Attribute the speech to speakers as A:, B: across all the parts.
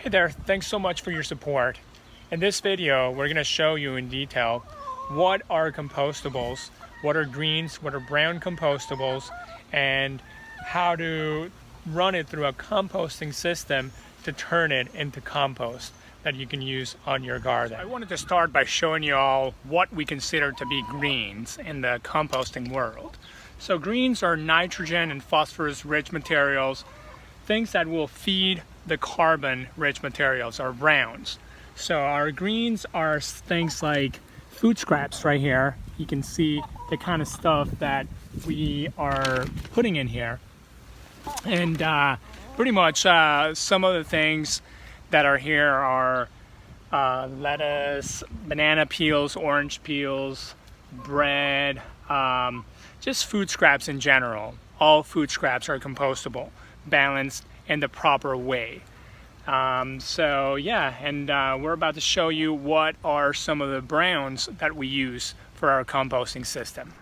A: Hey there, thanks so much for your support. In this video, we're going to show you in detail what are compostables, what are greens, what are brown compostables, and how to run it through a composting system to turn it into compost that you can use on your garden. I wanted to start by showing you all what we consider to be greens in the composting world. So greens are nitrogen and phosphorus rich materials, things that will feed the carbon rich materials, or browns. So our greens are things like food scraps right here. You can see the kind of stuff that we are putting in here. And pretty much some of the things that are here are lettuce, banana peels, orange peels, bread, just food scraps in general. All food scraps are compostable, balanced in the proper way. So yeah, and we're about to show you what are some of the browns that we use for our composting system.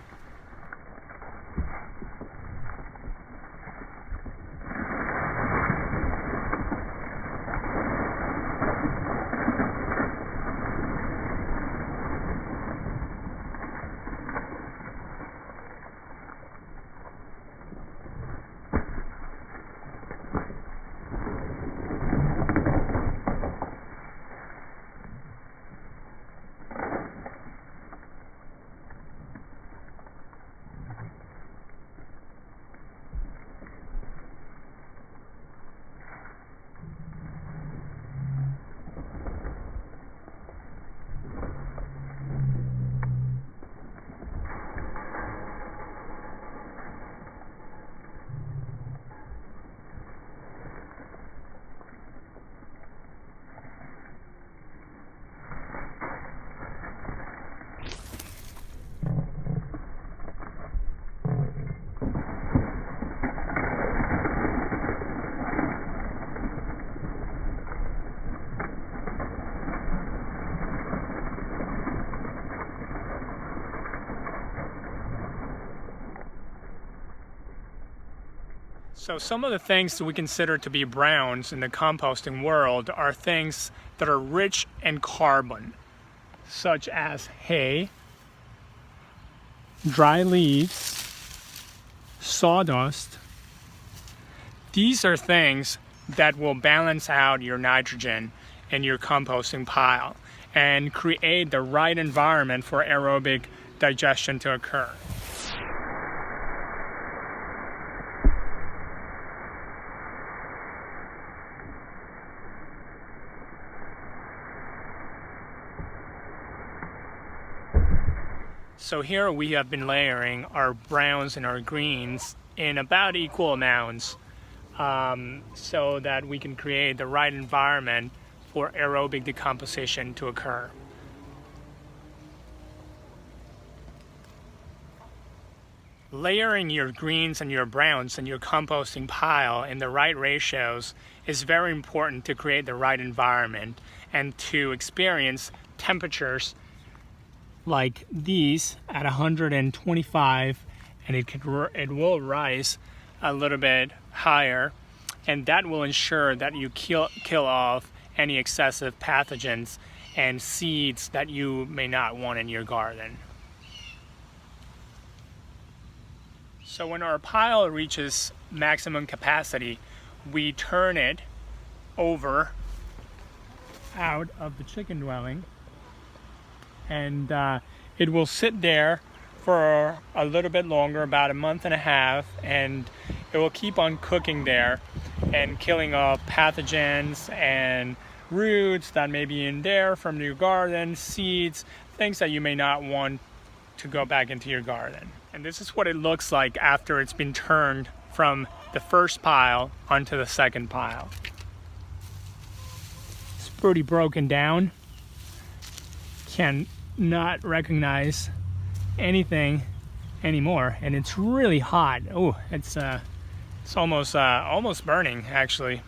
A: So some of the things that we consider to be browns in the composting world are things that are rich in carbon, such as hay, dry leaves, sawdust. These are things that will balance out your nitrogen in your composting pile and create the right environment for aerobic digestion to occur. So here we have been layering our browns and our greens in about equal amounts so that we can create the right environment for aerobic decomposition to occur. Layering your greens and your browns in your composting pile in the right ratios is very important to create the right environment and to experience temperatures like these at 125, and it will rise a little bit higher, and that will ensure that you kill off any excessive pathogens and seeds that you may not want in your garden. So when our pile reaches maximum capacity, we turn it over out of the chicken dwelling, and it will sit there for a little bit longer, about a month and a half, and it will keep on cooking there and killing off pathogens and roots that may be in there from your garden, seeds, things that you may not want to go back into your garden. And this is what it looks like after it's been turned from the first pile onto the second pile. It's pretty broken down. Can not recognize anything anymore, and it's really hot. Oh, it's almost burning actually.